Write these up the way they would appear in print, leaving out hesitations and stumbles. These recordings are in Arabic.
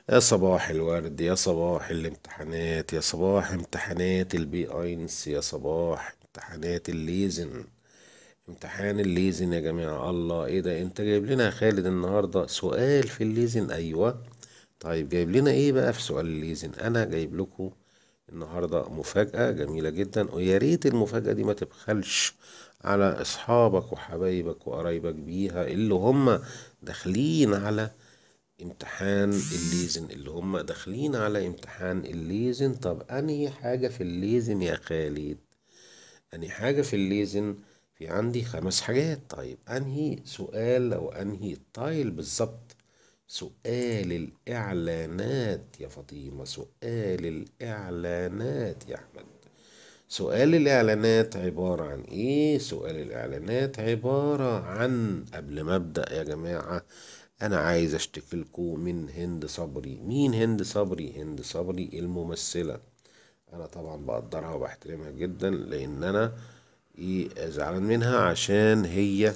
يا صباح الورد، يا صباح الامتحانات، يا صباح امتحانات البي اينس، يا صباح امتحانات الليزن. امتحان الليزن يا جماعة، الله ايه ده؟ انت جايب لنا يا خالد النهاردة سؤال في الليزن؟ ايوه. طيب جايب لنا ايه بقى في سؤال الليزن؟ انا جايب لكم النهاردة مفاجأة جميلة جدا، ويا ريت المفاجأة دي ما تبخلش على اصحابك وحبايبك وقرايبك بيها، اللي هم داخلين على امتحان الليزن، اللي هم داخلين على امتحان الليزن. طب انهي حاجة في الليزن يا خالد؟ انهي حاجة في الليزن؟ في عندي 5 حاجات. طيب انهي سؤال او انهي تايل بالظبط؟ سؤال الاعلانات يا فاطمة، سؤال الاعلانات يا احمد. سؤال الإعلانات عبارة عن إيه؟ سؤال الإعلانات عبارة عن، قبل ما أبدأ يا جماعة، أنا عايز أشتكي لكم من هند صبري. مين هند صبري؟ هند صبري الممثلة. أنا طبعا بقدرها وبحترمها جدا، لأن أنا زعلان منها عشان هي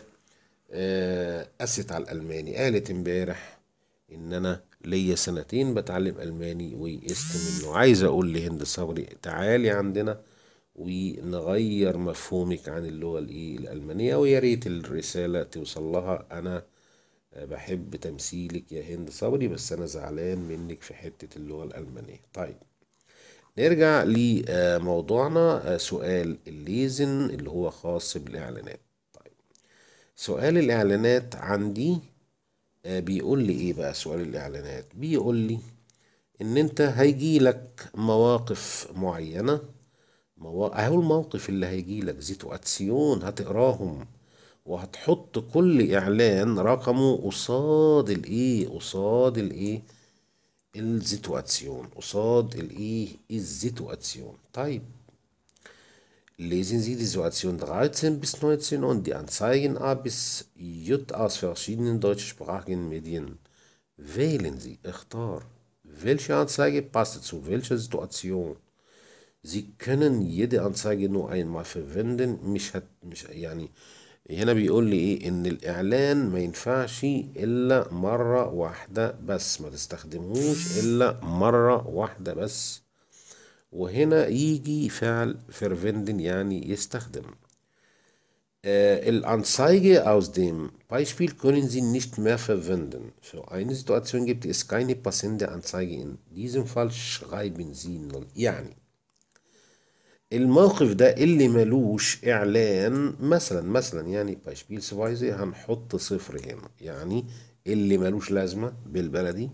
قست على الألماني. قالت امبارح إن أنا ليا سنتين بتعلم ألماني ويئست منه. عايز أقول لهند صبري تعالي عندنا ونغير مفهومك عن اللغة الألمانية، ويا ريت الرسالة توصل لها. أنا بحب تمثيلك يا هند صبري، بس أنا زعلان منك في حتة اللغة الألمانية. طيب نرجع لموضوعنا، سؤال الليزن اللي هو خاص بالإعلانات. طيب سؤال الإعلانات عندي بيقول لي إيه بقى؟ سؤال الإعلانات بيقول لي إن أنت هيجي لك مواقف معينة، اهو الموقف اللي هيجي لك زيتواتسيون هتقراهم، وهتحط كل اعلان رقمه قصاد الايه الزيتواتسيون، قصاد الزيتواتسيون. طيب lesen Sie die Situation 13 bis 19 und die Anzeigen A bis J aus verschiedenen deutschsprachigen Medien. Wählen Sie, اختار. Welche Anzeige passt zu welcher Situation? Sie können jede Anzeige nur einmal verwenden. مش يعني هنا بيقول لي ايه؟ ان الاعلان ما ينفعش الا مرة واحدة بس، ما تستخدمهوش الا مرة واحدة بس. وهنا يجي فعل verwenden يعني يستخدم. Anzeige aus dem Beispiel können Sie nicht mehr verwenden. Für eine Situation gibt es keine passende Anzeige. In diesem Fall schreiben Sie null. يعني الموقف ده اللي ملوش اعلان، مثلا يعني بايشبيل سوايزي هنحط صفر هنا، يعني اللي ملوش لازمة بالبلدي،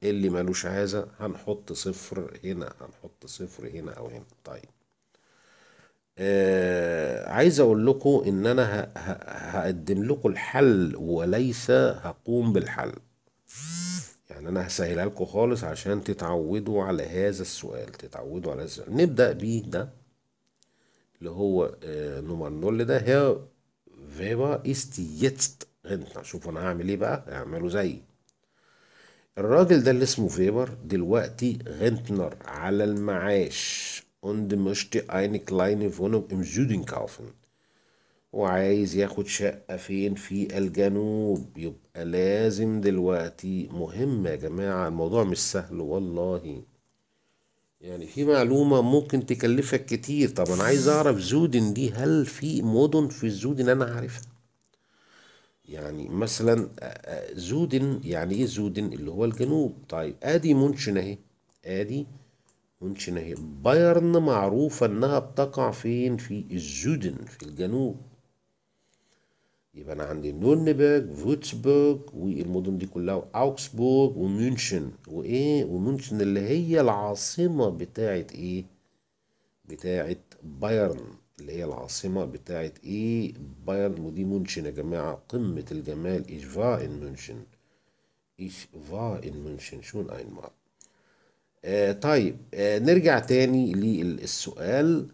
اللي ملوش عازة هنحط صفر هنا، هنحط صفر هنا او هنا. طيب عايز اقول لكم ان انا هقدم لكم الحل وليس هقوم بالحل. يعني انا هسهلها لكم خالص عشان تتعودوا على هذا السؤال، تتعودوا على هذا السؤال. نبدأ بيه ده اللي هو نمر نقول ده هي فيبا ist jetzt Rentner. شوف انا هعمل ايه بقى، هعمله زي الراجل ده اللي اسمه فيبر دلوقتي رنتنر على المعاش und möchte eine kleine Wohnung im Süden kaufen. وعايز ياخد شقة فين؟ في الجنوب. يبقى لازم دلوقتي، مهم يا جماعة الموضوع مش سهل والله، يعني في معلومة ممكن تكلفك كتير. طب أنا عايز أعرف زودن دي، هل في مدن في الزودن أنا عارفها؟ يعني مثلا زودن، يعني إيه زودن؟ اللي هو الجنوب. طيب آدي منشن أهي، آدي منشن أهي. بايرن معروفة إنها بتقع فين؟ في الزودن، في الجنوب. يبقى أنا عندي نورنبرج، فوتسبورغ، والمدن دي كلها، أوكسبورغ ومünchen، وإيه؟ ومünchen اللي هي العاصمة بتاعت إيه؟ بتاعت بايرن، اللي هي العاصمة بتاعت ايه؟ بايرن. ودي مونشن يا جماعة قمة الجمال. ich war in München، ich war in München schon einmal. طيب نرجع تاني للسؤال.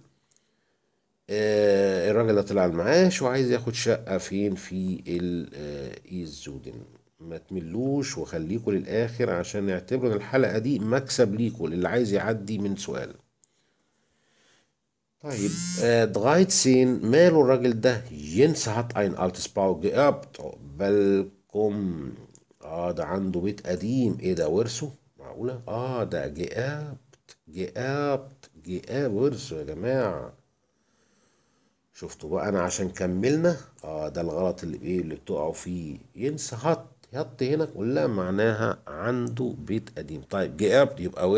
الراجل ده طلع المعاش وعايز ياخد شقة فين؟ في الزودن. ما تملوش وخليكوا للآخر عشان نعتبر ان الحلقة دي مكسب ليكوا، اللي عايز يعدي من سؤال. طيب 13 ماله الراجل ده؟ ينس hat ein altes Bau geerbt. عقبالكم. ده عنده بيت قديم. ايه ده؟ ورثه؟ معقولة؟ ده جئاب ورثه يا جماعة. شفتوا بقى، انا عشان كملنا ده الغلط اللي اللي بتقعوا فيه. ينسى هط هنا كلها معناها عنده بيت قديم. طيب جئاب يبقى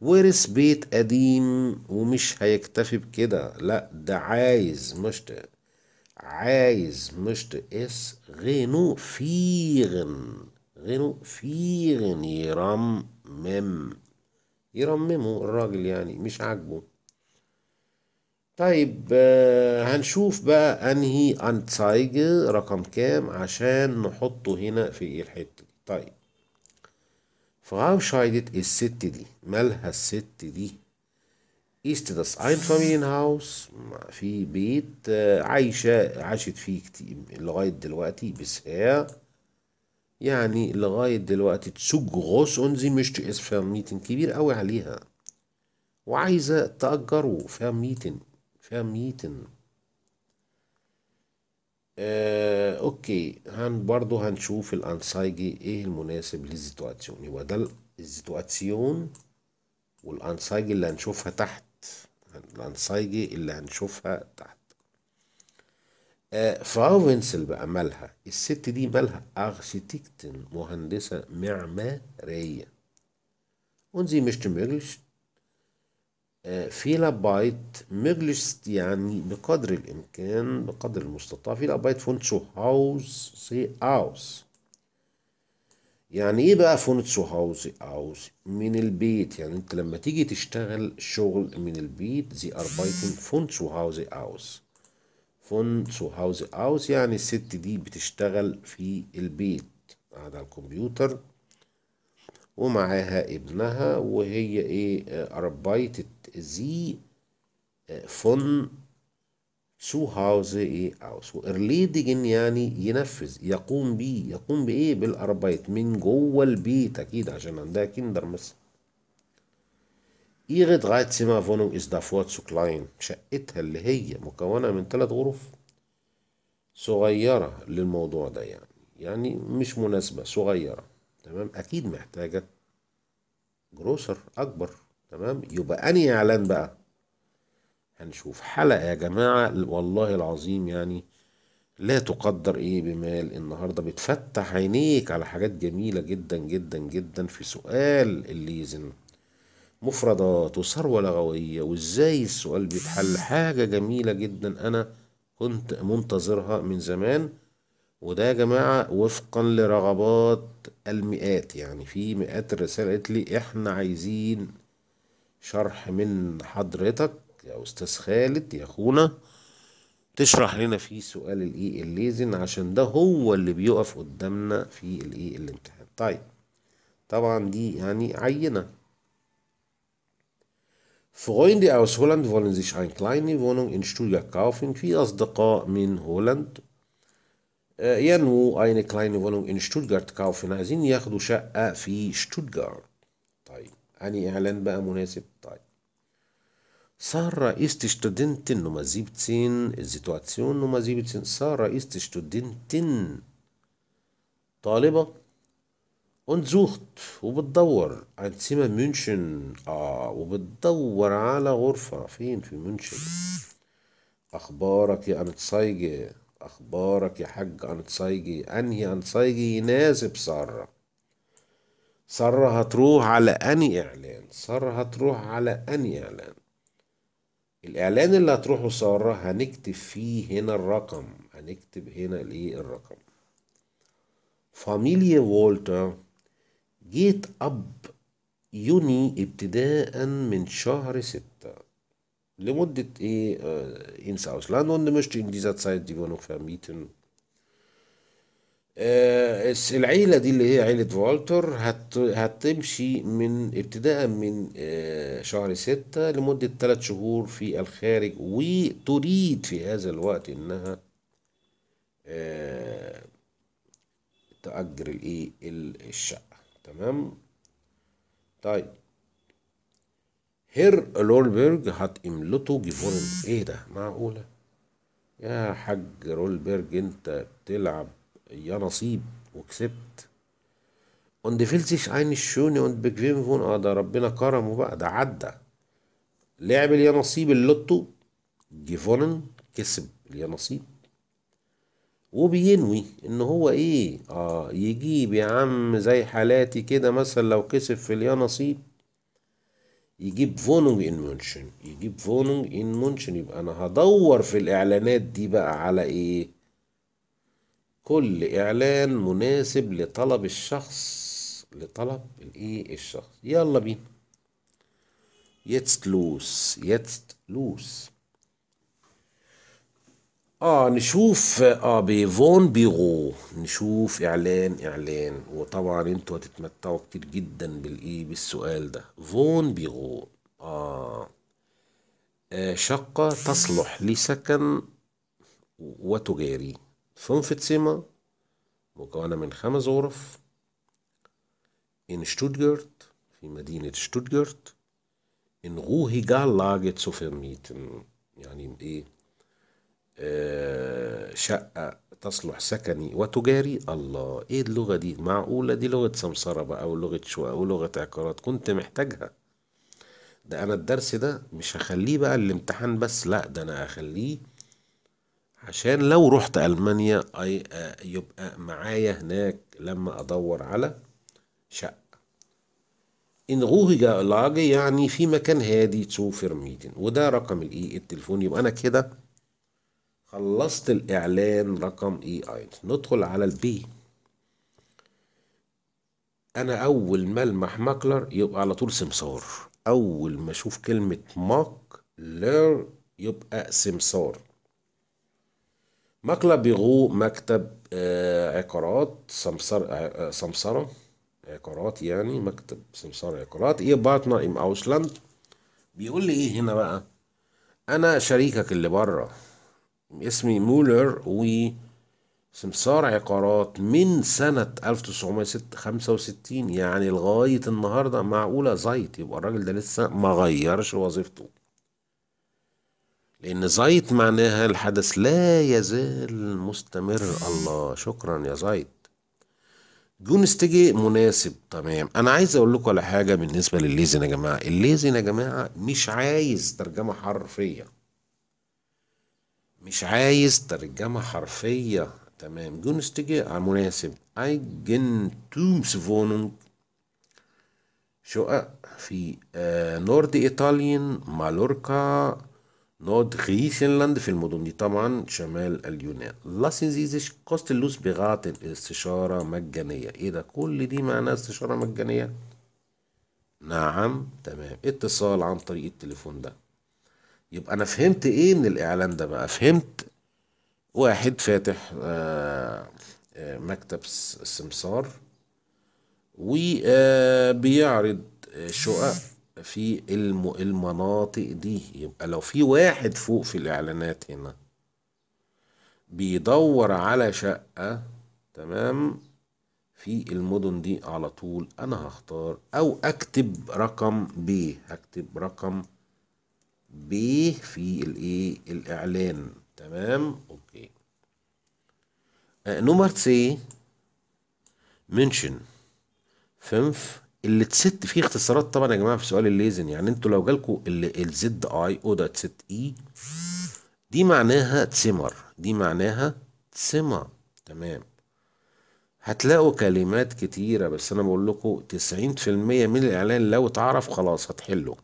ورث بيت قديم، ومش هيكتفي بكده، لا ده عايز مشت اس غنو فيغن يرممه الراجل، يعني مش عاجبه. طيب هنشوف بقى انهي انزايجه رقم كام عشان نحطه هنا في الحتة دي. طيب فراوشايدت الست دي، مالها الست دي؟ ist das Einfamilienhaus، في بيت عاشت فيه كتير لغاية دلوقتي bisher، يعني لغاية دلوقتي zu groß und sie möchte es vermieten، كبير قوي عليها وعايزة تأجره. vermieten. اوكي، برضو هنشوف الانسايجي ايه المناسب للسيتواسيون. يبقى ده السيتواسيون، والانسايجي اللي هنشوفها تحت. فراو فينسل بقى مالها الست دي؟ مالها ارشيتكتن، مهندسة معمارية. ونزي مش möglich فيلا بايت möglichst، يعني بقدر الإمكان بقدر المستطاع فيلا بايت فون zu Hause aus. يعني ايه بقى فون zu Hause aus؟ من البيت، يعني انت لما تيجي تشتغل شغل من البيت زي arbeiten von zu Hause aus. فون zu Hause aus يعني الست دي بتشتغل في البيت، قاعدة على الكمبيوتر ومعاها ابنها، وهي arbeitet sie von zu Hause aus. وإرليدجن يعني ينفذ، يقوم بإيه؟ بالأربايت، من جوه البيت أكيد عشان عندها كندر مثلا. ihre Dreizimmerwohnung ist davor zu klein، شقتها اللي هي مكونة من 3 غرف صغيرة للموضوع ده، يعني مش مناسبة، صغيرة. تمام، أكيد محتاجة جروسر أكبر. تمام، يبقى أنهي إعلان بقى؟ هنشوف حلقة يا جماعة والله العظيم، يعني لا تقدر بمال. النهاردة بتفتح عينيك على حاجات جميلة جدا جدا جدا في سؤال الليزن، مفردات وثروة لغوية، وازاي السؤال بيتحل. حاجة جميلة جدا انا كنت منتظرها من زمان. وده يا جماعة وفقا لرغبات المئات، يعني في مئات الرسائل قالت لي احنا عايزين شرح من حضرتك يا استاذ خالد يا اخونا، تشرح لنا في سؤال الليزن، عشان ده هو اللي بيقف قدامنا في الامتحان. طيب طبعا دي يعني عينة. Freunde aus Holland wollen sich eine kleine Wohnung in Stuttgart kaufen. في أصدقاء من هولند ينووا eine kleine Wohnung in Stuttgart kaufen، عايزين ياخدوا شقة في شتوتجارت. طيب أنهي إعلان بقى مناسب؟ طيب Sarah ist Studentin Nummer 17. Situation Nummer 17. Sarah ist Studentin، طالبة، und sucht وبتدور ein Zimmer München، وبتدور على غرفة فين؟ في مünchen. أخبارك يا أنتسايجي، أخبارك يا حاج أنتسايجي، أنهي أنتسايجي يناسب سارة؟ سارة هتروح على أنهي إعلان؟ الإعلان اللي هتروحه سارة هنكتب فيه هنا الرقم، الرقم. فاميليا وولتر جيت أب يوني، ابتداء من شهر 6 لمدة ins Ausland und möchte in dieser Zeit die Wohnung vermieten. العيلة دي اللي هي عيلة فولتر هتمشي من ابتداء من شهر 6 لمدة 3 شهور في الخارج، وتريد في هذا الوقت انها تأجر الشقة. تمام. طيب هير لولبرج هات املته جيفورن، ايه ده؟ معقولة يا حاج رولبرج انت بتلعب يا نصيب وكسبت؟ und und will sich eine schöne und bequeme Wohnung. ده ربنا كرمه بقى، ده عدى. لعب اليانصيب اللوتو، جيفونن، كسب اليانصيب، وبينوي ان هو ايه، يجيب يا عم زي حالاتي كده مثلا لو كسب في اليانصيب يجيب فونونج ان مونشن، يجيب فونونج ان مونشن. يبقى انا هدور في الاعلانات دي بقى على ايه؟ كل اعلان مناسب لطلب الشخص، لطلب الايه الشخص. يلا بينا. يتست لوس، يتست لوس. نشوف بفون بيغو، نشوف اعلان. وطبعا انتوا هتتمتعوا كتير جدا بالايه بالسؤال ده. فون بيغو. شقة تصلح لسكن وتجاري. فونفتسيما، مكونة من 5 غرف. in شتوتجارت، في مدينة شتوتجارت. in ruhiger Lage zu vermieten. يعني ايه؟ شقة تصلح سكني وتجاري. الله، ايه اللغة دي؟ معقولة دي لغة سمسرة بقى او لغة شقق او لغة عقارات؟ كنت محتاجها. ده انا الدرس ده مش هخليه بقى الامتحان بس، لا ده انا هخليه عشان لو رحت ألمانيا يبقى معايا هناك لما ادور على شقة. ان روهيجا لاجي يعني في مكان هادي تو فيرميتن، وده رقم الايه التليفون. يبقى انا كده خلصت الاعلان رقم اي. ندخل على البي. انا اول ما المح ماكلر يبقى على طول سمسار. اول ما اشوف كلمة ماكلر يبقى سمسار. ماكلر بيغو مكتب عقارات، سمسرة عقارات، يعني مكتب سمسار عقارات. ايه بارتنر ام اوسلاند. بيقول لي ايه هنا بقى؟ انا شريكك اللي بره، اسمي مولر وسمسار عقارات من سنة 1965، يعني لغاية النهاردة. معقولة زيت؟ يبقى الراجل ده لسه ما غيرش وظيفته، لأن زيت معناها الحدث لا يزال مستمر. الله، شكرا يا زيت. جونستجي مناسب. تمام. أنا عايز أقول لكم على حاجة بالنسبة للليزن يا جماعة. الليزن يا جماعة مش عايز ترجمة حرفية، مش عايز ترجمة حرفية. تمام. جونستجي مناسب. Eigentumswohnung، شقق في نورد إيطاليان، مالوركا، نورد غريسنلاند، في المدن دي طبعا شمال اليونان. lassen Sie sich kostenlos beraten، استشارة مجانية. ايه ده؟ كل دي معناها استشارة مجانية؟ نعم. تمام. اتصال عن طريق التليفون ده. يبقى انا فهمت ايه من الاعلان ده بقى؟ فهمت واحد فاتح مكتب السمسار وبيعرض شقق في المناطق دي. يبقى لو في واحد فوق في الإعلانات هنا بيدور على شقة، تمام، في المدن دي، على طول أنا هختار أو أكتب رقم ب. هكتب رقم ب في الإعلان. تمام. أوكي. نمر سي منشن 5. اللي تست فيه اختصارات طبعا يا جماعه في سؤال الليزن. يعني انتوا لو جالكوا الزد اي او ده تست اي، دي معناها تسمر، دي معناها تسمر. تمام. هتلاقوا كلمات كتيره، بس انا بقول لكم 90% من الاعلان لو اتعرف خلاص هتحله.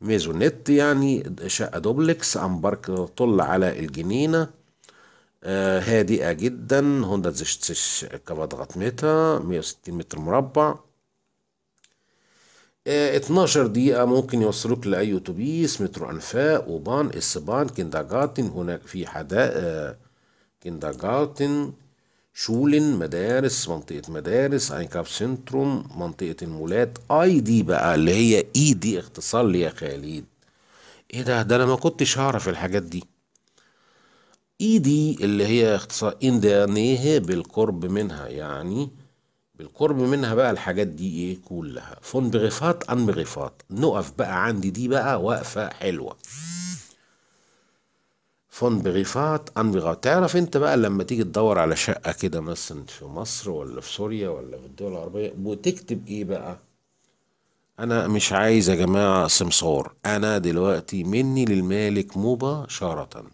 ميزونيت يعني شقه دوبلكس امبارك طل على الجنينه. هادئه جدا. 160 كفادرات متر، 160 متر مربع. 12 دقيقة ممكن يوصلوك لأي أتوبيس، مترو أنفاق، وبان السبان، كيندرجارتن. هناك في حدائق كيندرجارتن، شولن مدارس، منطقة مدارس، اينكاف سنتروم، منطقة المولات. اي دي بقى اللي هي اي دي اختصار لي يا خالد. ايه ده انا ما كنتش هعرف الحاجات دي. اي دي اللي هي اختصار ان der Nähe، بالقرب منها، يعني بالقرب منها بقى الحاجات دي ايه كلها. فون بغيفات ان بغيفات. نقف بقى عندي دي بقى وقفة حلوة. فون بغيفات ان بغاوت. تعرف انت بقى لما تيجي تدور على شقة كده مثلا في مصر ولا في سوريا ولا في الدول العربية، وتكتب ايه بقى؟ انا مش عايز يا جماعة سمسار، انا دلوقتي مني للمالك مباشرة.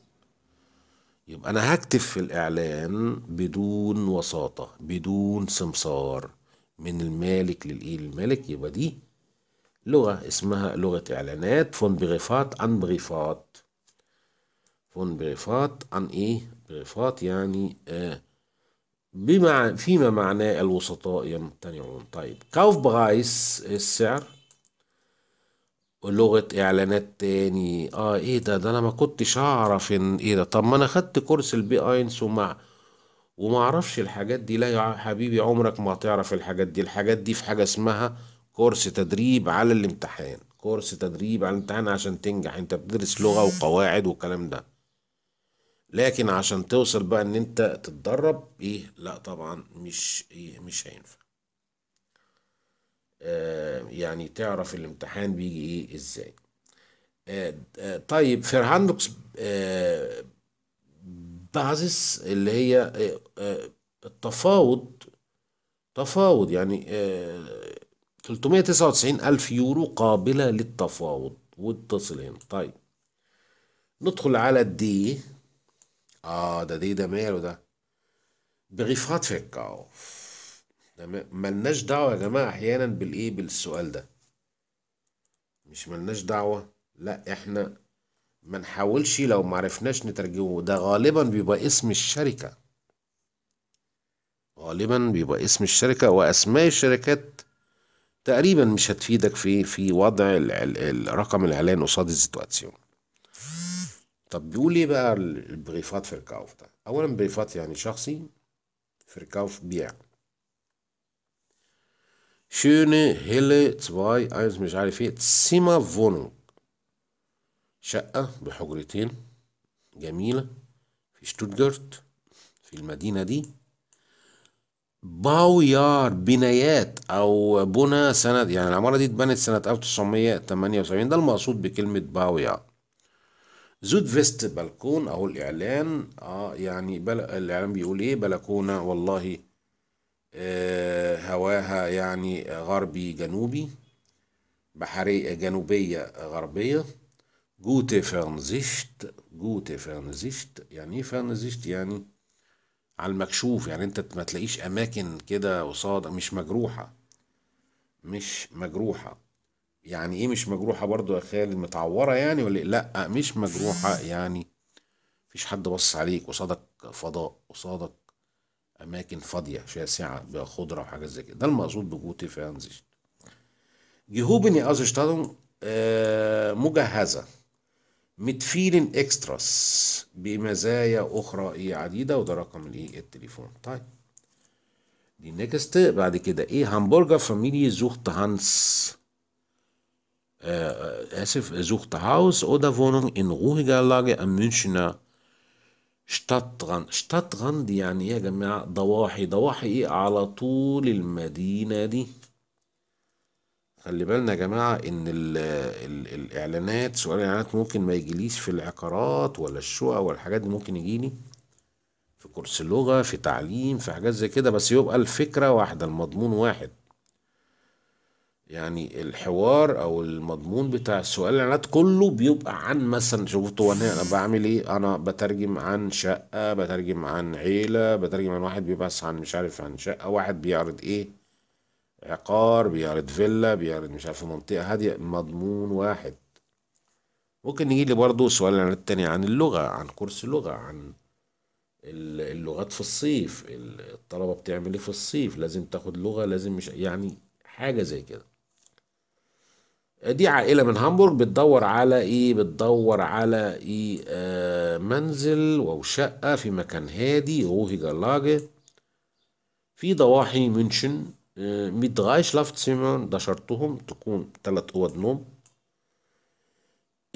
يبقى انا هكتب في الاعلان بدون وساطة، بدون سمسار، من المالك للايه للمالك. يبقى دي لغة اسمها لغة اعلانات، فون بغيفات ان بغيفات. فون بغيفات ان ايه بغيفات، يعني فيما معناه الوسطاء يمتنعون. طيب كاوف برايس السعر، ولغة اعلانات تاني. ايه ده انا ما كنتش اعرف ان ايه ده. طب ما انا خدت كورس البي اينس وما اعرفش الحاجات دي. لا يا حبيبي، عمرك ما هتعرف الحاجات دي. الحاجات دي في حاجة اسمها كورس تدريب على الامتحان. كورس تدريب على الامتحان عشان تنجح. انت بتدرس لغة وقواعد والكلام ده، لكن عشان توصل بقى ان انت تتدرب ايه، لا طبعا مش ايه، مش هينفع. يعني تعرف الامتحان بيجي ايه ازاي. طيب فيرهاندوكس بازس، اللي هي التفاوض. تفاوض يعني 399 ألف يورو قابلة للتفاوض. واتصل هنا. طيب ندخل على الدي. ده ماله ده؟ بغيفات فيركاوف. ملناش دعوة يا جماعة أحيانا بالإيه، بالسؤال ده. مش ملناش دعوة، لا إحنا ما نحاولش لو معرفناش نترجمه. ده غالبا بيبقى اسم الشركة، غالبا بيبقى اسم الشركة، وأسماء الشركات تقريبا مش هتفيدك في وضع رقم الإعلان قصاد السيتواسيون. طب بيقول ايه بقى البريفات في الكاوف ده؟ أولا بريفات يعني شخصي، في الكاوف بيع. شöne helle zwei eins مش عارف ايه Zimmer Wohnung، شقة بحجرتين جميلة في شتوتجارت، في المدينة دي. باويار بنايات أو بنى سنة، يعني العمارة دي اتبنت سنة 1978. ده المقصود بكلمة باويار. زود فيست بلكون أو الإعلان. يعني الإعلان بيقول إيه؟ بلكونة والله هواها يعني غربي جنوبي، بحرية جنوبية غربية. جوتي فرنزيشت. جوتي فرنزيشت يعني ايه فرنزيشت؟ يعني على المكشوف، يعني انت ما تلاقيش اماكن كده قصاد مش مجروحة. مش مجروحة. يعني ايه مش مجروحة برضو يا خالد؟ متعورة يعني ولا إيه؟ لا مش مجروحة، يعني مفيش حد بص عليك، قصادك فضاء، قصادك اماكن فاضية شاسعة بخضرة وحاجات زي كده. ده المقصود بجوتي فرنزيشت. جهوبني ازشتادون مجهزة. متفيلين اكستراس بمزايا اخرى ايه عديده. وده رقم الايه التليفون. طيب دي نيكست. بعد كده ايه؟ همبرجر فاميلي زوخت هانس اسف زوخت هاوس oder Wohnung in ruhiger Lage am Münchner Stadtrand. Stadtrand دي يعني ايه يا جماعه؟ ضواحي. ضواحي ايه؟ على طول المدينه دي. خلي بالنا يا جماعة إن الإعلانات، سؤال الإعلانات ممكن ما يجيليش في العقارات ولا الشقق والحاجات دي، ممكن يجيلي في كورس لغة، في تعليم، في حاجات زي كده، بس يبقى الفكرة واحدة، المضمون واحد. يعني الحوار أو المضمون بتاع السؤال الإعلانات كله بيبقى عن مثلا، شفتوا أنا بعمل إيه؟ أنا بترجم عن شقة، بترجم عن عيلة، بترجم عن واحد بيبحث عن مش عارف عن شقة، واحد بيعرض إيه؟ عقار، بيعرض فيلا، بيعرض مش عارف منطقة هادية. مضمون واحد. ممكن يجي لي برضه سؤال عن التاني عن اللغة، عن كورس لغة، عن اللغات في الصيف. الطلبة بتعمل ايه في الصيف؟ لازم تاخد لغة، لازم مش يعني حاجة زي كده. دي عائلة من هامبورغ بتدور على ايه؟ بتدور على ايه؟ منزل او شقة في مكان هادي، روهي جلاجة، في ضواحي مünchen. 103 شلافتزimmer، ده شرطهم تكون 3 أوض نوم.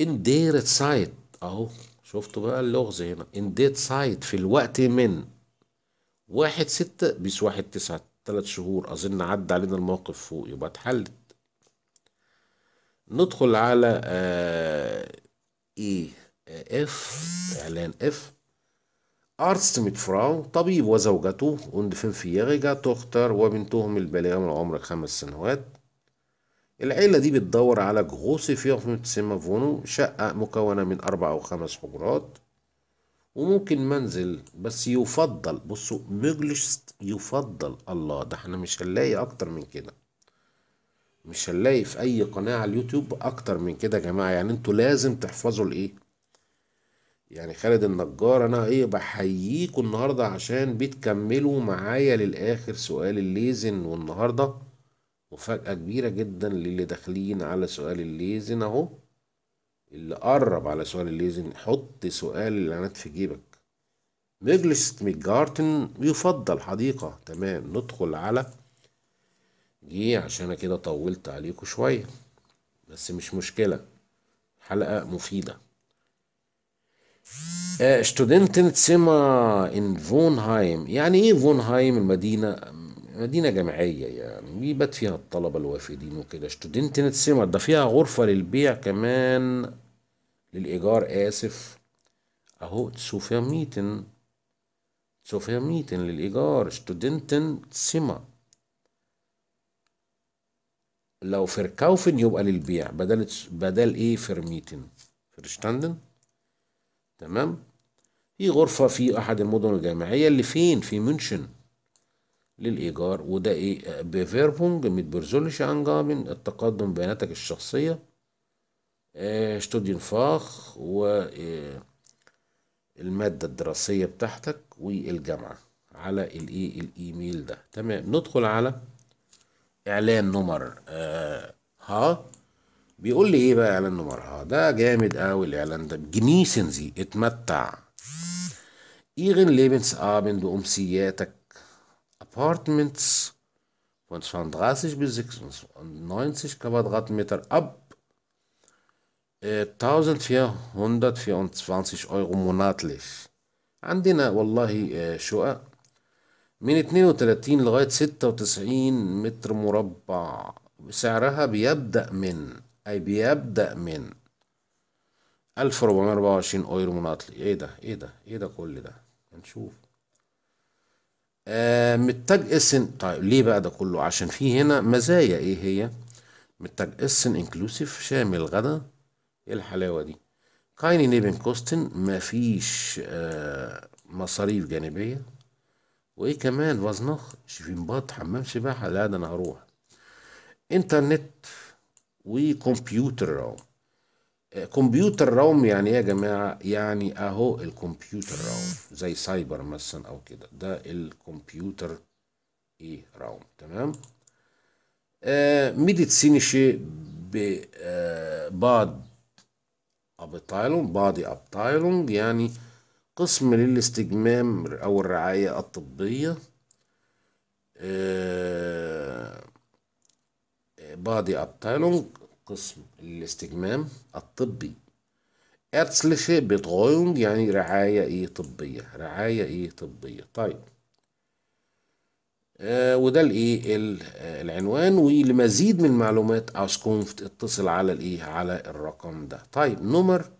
ان دير سايت اهو، شفتوا بقى اللغز هنا؟ ان ديت سايت في الوقت من 1/6 بيس 1/9، 3 شهور. اظن عدى علينا الموقف فوق، يبقى اتحلت. ندخل على ايه اف، اعلان اف. أرست mit فراو، طبيب وزوجته und 5-jährige توختر وبنتهم البالغة من العمر 5 سنوات. العيلة دي بتدور على جروسي فيرم تسمى فونو، شقة مكونة من 4 أو 5 حجرات، وممكن منزل، بس يفضل، بصوا مجلس يفضل، الله ده احنا مش هنلاقي أكتر من كده، مش هنلاقي في أي قناة على اليوتيوب أكتر من كده يا جماعة. يعني انتوا لازم تحفظوا الإيه، يعني خالد النجار، انا ايه بحييكوا النهارده عشان بتكملوا معايا للاخر سؤال الليزن. والنهارده مفاجأة كبيرة جدا للي داخلين على سؤال الليزن اهو. اللي قرب على سؤال الليزن حط سؤال الاعلانات في جيبك. مجلس ميجارتن يفضل حديقة. تمام، ندخل على جه عشان أنا كده طولت عليكم شوية، بس مش مشكلة، حلقة مفيدة. Studentenzimmer in فونهايم. يعني ايه فونهايم؟ المدينة مدينة جامعية يعني بيبات فيها الطلبة الوافدين وكده. Studentenzimmer ده فيها غرفة للبيع كمان، للإيجار آسف أهو. سوفيا ميتن للإيجار. Studentenzimmer. لو فيركاوفن يبقى للبيع، بدل ايه فيرميتن، فيرشتاندن. تمام. في غرفة في أحد المدن الجامعية اللي فين، في مünchen، للإيجار. وده إيه، بفيربونج mit persönliche Angaben، التقدم بياناتك الشخصية. شتودين فاخ، والمادة الدراسية بتاعتك والجامعة على الإيه الإيميل ده. تمام، ندخل على إعلان نمر ها. بيقول لي إيه بقى إعلان نمر ها؟ ده جامد أوي الإعلان ده. جنيسنزي، اتمتع. إيغن ليبنس آبند وأمسياتك. Apartments von 32 bis 96 Quadratmeter ab 1424 monatlich. عندنا والله شقق من 32 لغاية 96 متر مربع، سعرها بيبدأ من 1424 ايرو مناطلي. ايه ده كل ده؟ هنشوف. محتاج اسن. طيب ليه بقى ده كله؟ عشان في هنا مزايا. ايه هي؟ محتاج اسن انكلوسيف، شامل غدا. ايه الحلاوة دي؟ كايني نيبن كوستن، مفيش مصاريف جانبية. وايه كمان؟ وزنخ شفينبات، حمام سباحة. لا ده انا هروح. انترنت وكمبيوتر روم. كمبيوتر روم يعني ايه يا جماعة؟ يعني اهو الكمبيوتر روم زي سايبر مثلا او كده، ده الكمبيوتر ايه راوند. تمام. ميديتسينيشي بعض ابتايلونج يعني قسم للاستجمام او الرعاية الطبية. بادي ابتايلونج قسم للاستجمام الطبي. اrztliche Betreuung يعني رعاية ايه طبية. طيب وده الايه العنوان. ولمزيد من المعلومات اسكونفت اتصل على الايه على الرقم ده. طيب نمر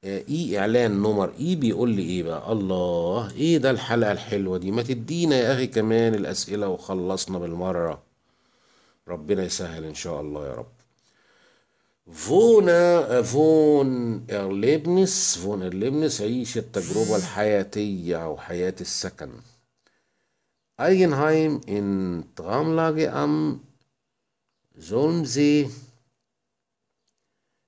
ايه، اعلان نمر ايه بيقول لي ايه بقى؟ الله، ايه ده الحلقة الحلوة دي؟ ما تدينا يا اخي كمان الاسئلة وخلصنا بالمرة. ربنا يسهل ان شاء الله يا رب. فون إرليبنس عيش التجربة الحياتية أو حياة السكن. Eigenheim in Traumlage am Solmsee.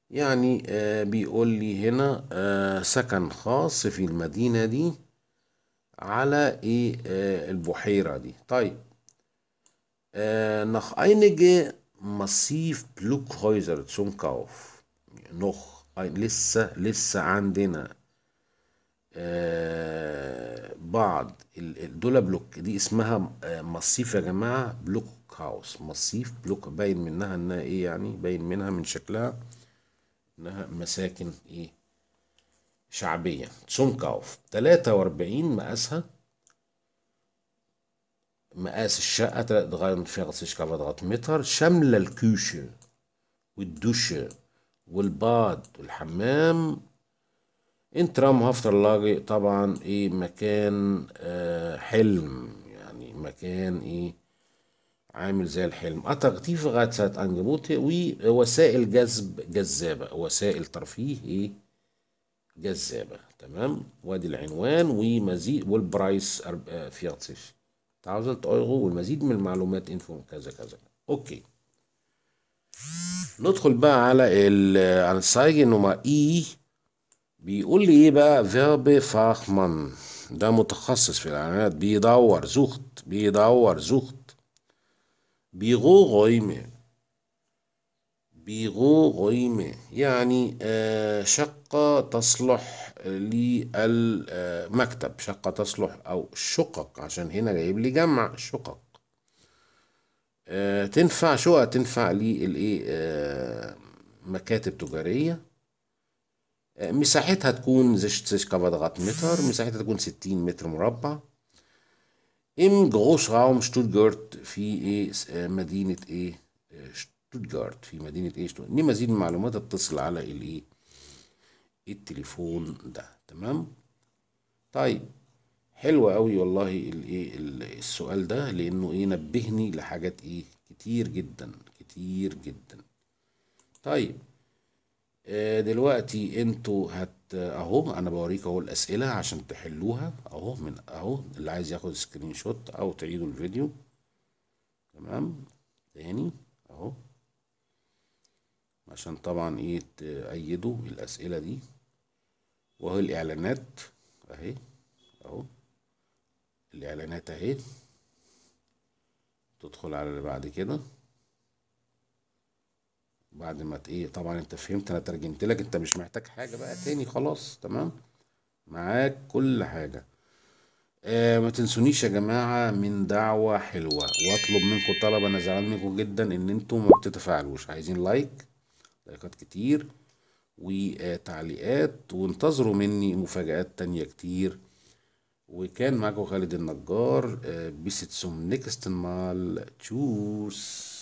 يعني بيقول لي هنا سكن خاص في المدينة دي على ايه البحيرة دي. طيب nach einige massiv Blockhäuser zum Kauf. لسه عندنا بعض دول بلوك. دي اسمها مصيف يا جماعة، بلوك هاوس. مصيف بلوك باين منها انها ايه، يعني باين منها من شكلها انها مساكن ايه شعبية. تسونكاوف 43 مقاسها. مقاس الشقة 43 كوادرات متر، شاملة الكوشة والدوشة والباد والحمام انترام هافترلاجي طبعا ايه مكان حلم، يعني مكان ايه عامل زي الحلم. اتراكتيف غاتسات انجبوتي، ووسائل جذب جذابة، وسائل ترفيه ايه جذابة. تمام، وادي العنوان ومزيد والبرايس 40.000 اورو، والمزيد من المعلومات انفو كذا كذا. اوكي، ندخل بقى على الانسايج نمرة اي. بيقول لي ايه بقى؟ فيرب فاخمان، ده متخصص في الاعلانات، بيدور زوخت، بيدور زوخت. بيغو غيمة، بيغو غيمة يعني شقة تصلح للمكتب، شقة تصلح أو شقق، عشان هنا جايب لي جمع شقق. تنفع شقق، تنفع للإيه مكاتب تجارية. مساحتها تكون 60 كفادرات متر، مساحتها تكون 60 متر مربع. ام جروس راوم شتوتجارت، في ايه مدينة ايه شتوتجارت، في مدينة ايه شتوتجارت. لمزيد من المعلومات اتصل على الايه التليفون ده. تمام. طيب، حلو قوي والله الايه السؤال ده، لانه ايه نبهني لحاجات ايه كتير جدا، كتير جدا. طيب، دلوقتي انتوا اهو انا بوريك اهو الاسئله عشان تحلوها اهو، من اهو اللي عايز ياخد سكرين شوت او تعيدوا الفيديو. تمام، تاني اهو، عشان طبعا ايه تأيدوا الاسئله دي. وهو الاعلانات اهي، اهو الاعلانات اهي. تدخل على اللي بعد كده، بعد ما ايه طبعا انت فهمت، انا ترجمت لك، انت مش محتاج حاجه بقى تاني، خلاص تمام، معاك كل حاجه. ما تنسونيش يا جماعة من دعوة حلوة، واطلب منكم طلب، انا زعلان منكم جدا ان انتم ما بتتفاعلوش. عايزين لايكات كتير وتعليقات، وانتظروا مني مفاجآت تانية كتير. وكان معكم خالد النجار، بيست سوم نيكست مال تشوس.